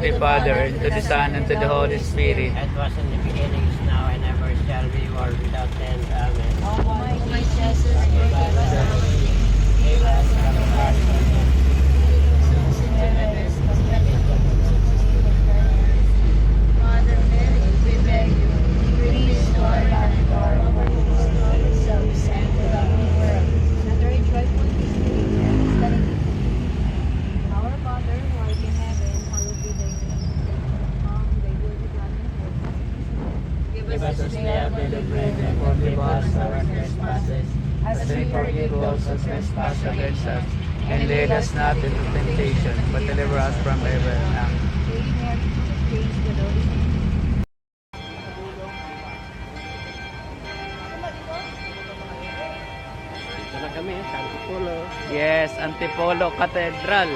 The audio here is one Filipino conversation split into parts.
Holy Father, and to the Son, and to the Holy Spirit. As was in the beginning, is now, and ever shall be, world without end. Amen. Almighty Jesus, forgive us our sins, save us from the fire of hell. Souls into heaven, especially those in the prayers. Mother Mary, we beg you, restore and adorn our historic souls and the loving world. Another joyful mystery is the Our Father, who art in heaven, hallowed be thy name. Come, thy will be done on earth as it is in heaven. Give us this day our daily bread, and forgive us our trespasses, As we forgive those who trespass against us. And lead us not into temptation, but deliver us from evil. Amen. Hail Mary, full of grace, the Lord is with thee. Dito na kami, sa Antipolo. Yes, Antipolo Cathedral.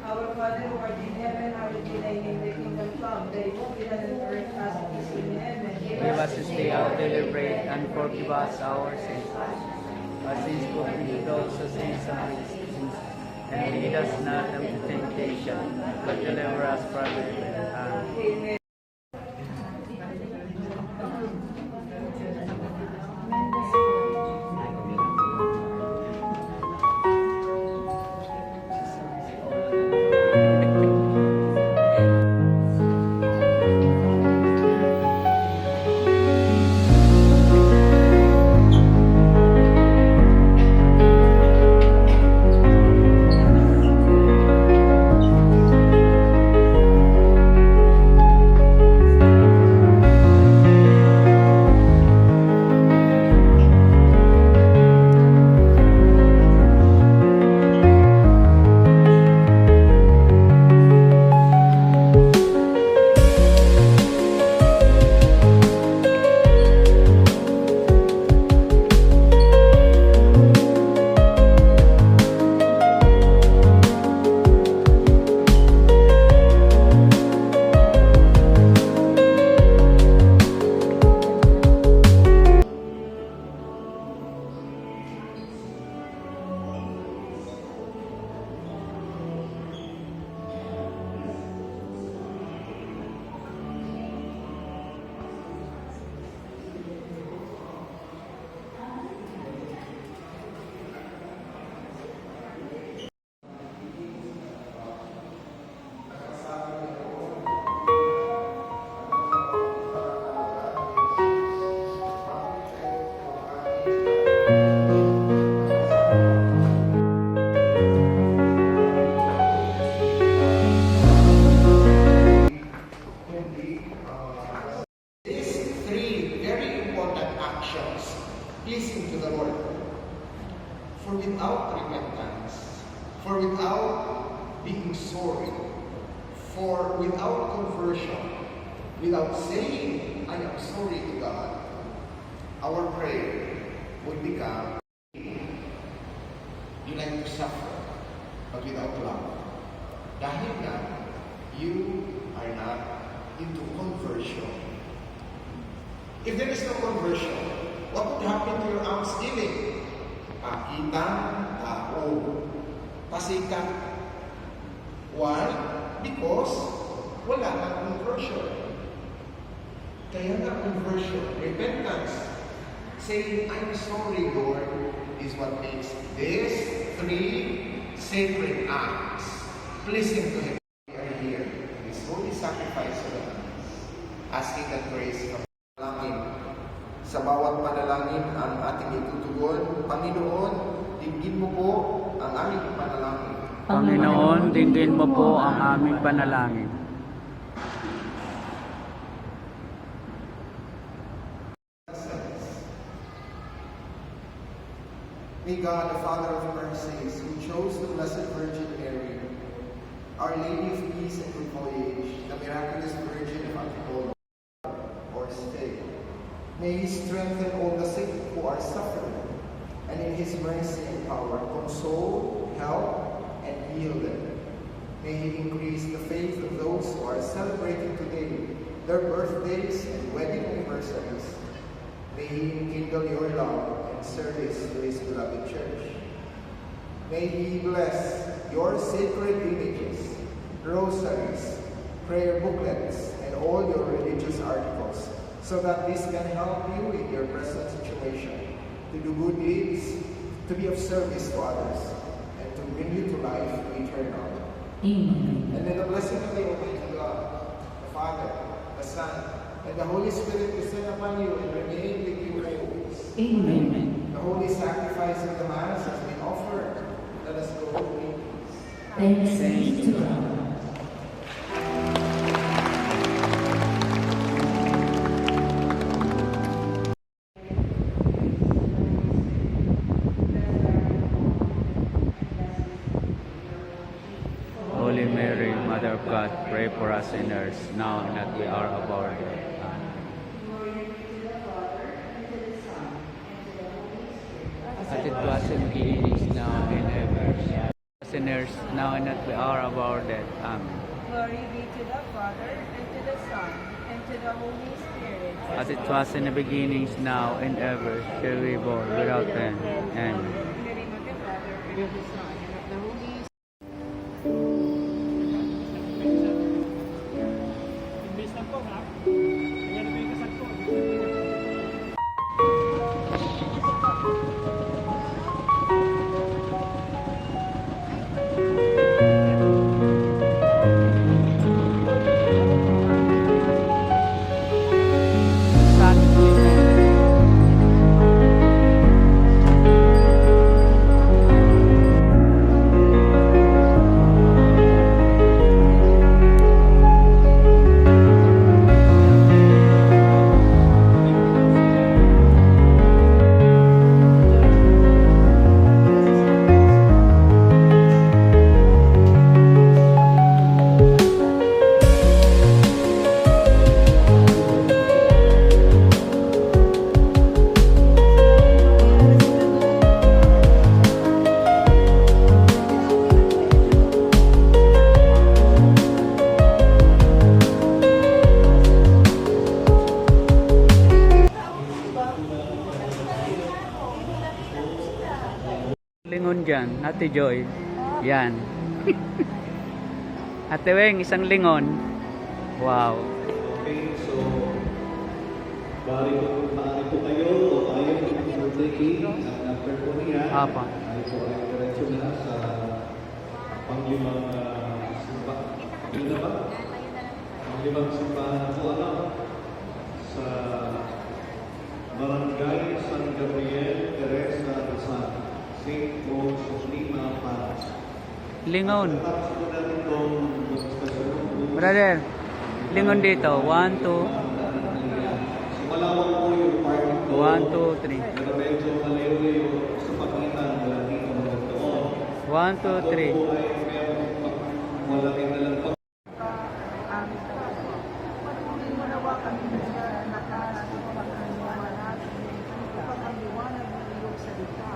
Our Father who art in heaven, hallowed be thy name, thy kingdom come, thy will be done on earth as it is in heaven. Give us this day our daily bread, and forgive us our sins. As sins forgive those who sin against us. And lead us not into temptation, but deliver us from evil. Amen. Amen. pleasing to the Lord. For without repentance, for without being sorry, for without conversion, without saying, I am sorry to God, our prayer would become, you like to suffer, but without love. Dahil nga, you are not into conversion. If there is no conversion, what would happen to your almsgiving? Pakitang tao. Pasikat. Why? Because wala nang conversion. Kaya nga conversion, repentance, saying, I'm sorry, Lord, is what makes these three sacred acts pleasing to Him. We are here, this holy sacrifice of the hands, asking that grace from panalangin. Sa bawat panalangin ang ating itutugon, Panginoon, dinggin mo po ang aming panalangin. Panginoon, dinggin mo po ang aming panalangin. May God, the Father of mercies, who chose the Blessed Virgin Mary, Our Lady of Peace and Good Voyage, the miraculous Virgin of Antipolo, or stay, may He strengthen all the sick who are suffering, and in His mercy and power console, help, and heal them. May He increase the faith of those who are celebrating today their birthdays and wedding anniversaries. May He enkindle your love and service to His beloved church. May He bless your sacred images, rosaries, prayer booklets, and all your religious articles, so that this can help you in your present situation, to do good deeds, to be of service to others, and to bring you to life eternal. Amen. And may the blessing of the Almighty God, the Father, the Son, and the Holy Spirit descend upon you and remain with you always. Amen. The holy sacrifice of the Mass has been offered. Let us go in peace. Thanks be to God. Holy Mary, Mother of God, pray for us sinners, now and at the hour of our death. As it was in the beginning, now and ever. Sinners, now and at the hour of our death. Amen. Glory be to the Father, and to the Son, and to the Holy Spirit. As it was in the beginnings, now and ever, shall we born without end. Amen. In the name of the Father, and of the Son, and of the Holy Spirit. San Clemente. Lingon dyan, Ate Joy. Yan. Ate Weng, isang lingon. Wow. Okay, so maaari po kayo o tayo ng birthday at after po niya, Apa. ay po ay diretso na sa panglimang simba. Yun na ba? Panglimang simbahan po ano? Sa Barangay San Gabriel, Teresa Rizal, St. Paul's Lima, Paras. Lingon. Tapos po natin itong magkasyon. Brother, lingon dito. 1, 2. Malawak po yung party ko. 1, 2, 3. Pero medyo 1, 2, 3. Malaki na lang po. Patuloy mo nawa kami sa nakakapagpapagawa natin upang ang liwanag ng iyong salita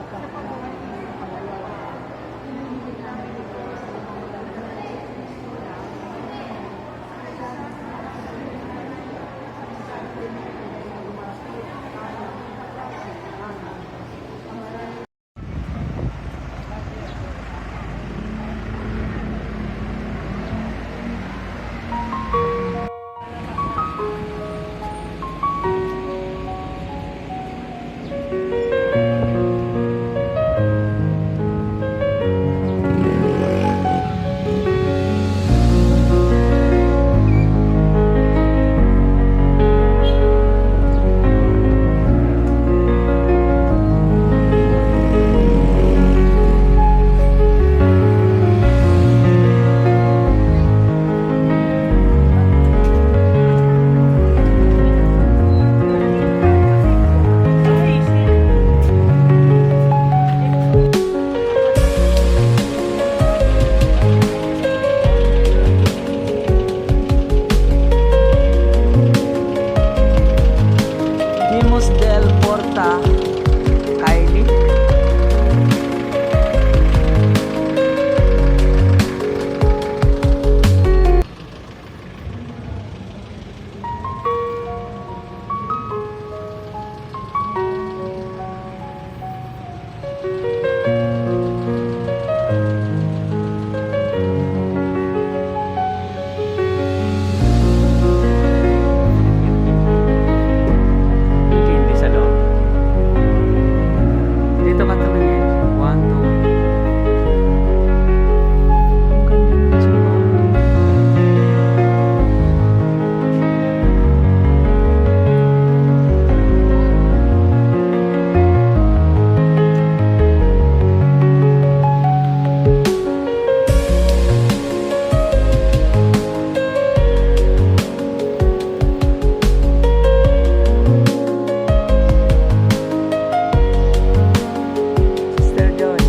sa pagbuhay ng iyong pangalawa. Hindi namin ito sa Himos del Porta, Kylie. Hindi sa loob. Dito ka tumingin. 1, 2. Ang ganda ng simbahan dito. Sister Joy.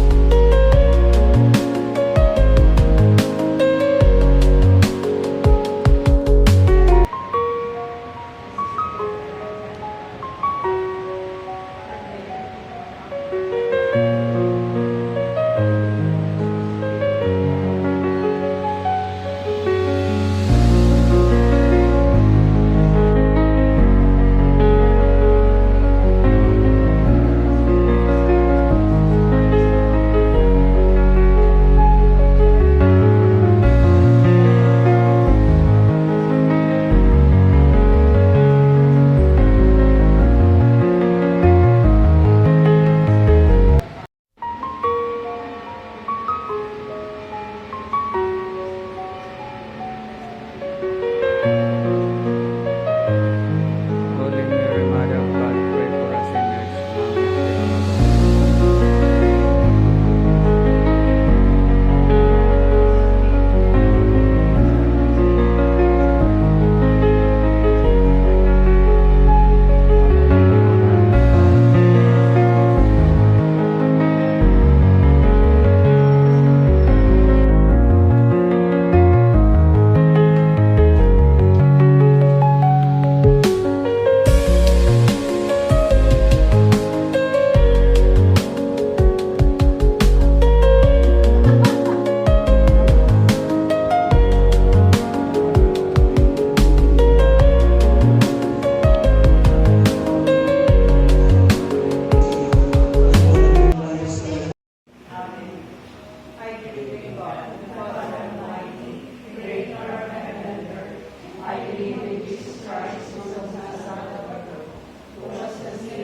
Holy Mary, Mother of God, pray for us sinners, now and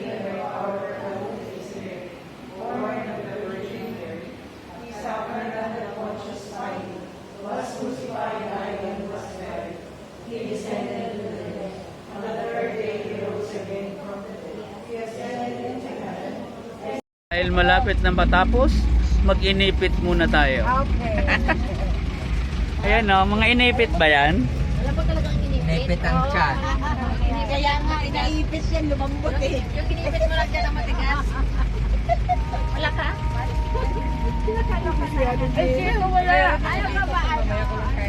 at the hour of our death. Dahil malapit na matapos, mag-inipit muna tayo. Okay. Ayan o, mga inipit ba yan? Wala po talagang inipit. Naipit ang tiyan. Kaya nga, inaipit yan, lumambot eh. Yung inipit mo lang dyan ang matigas. Wala ka? Ay, sino wala? Ayaw ka ba? Ayaw.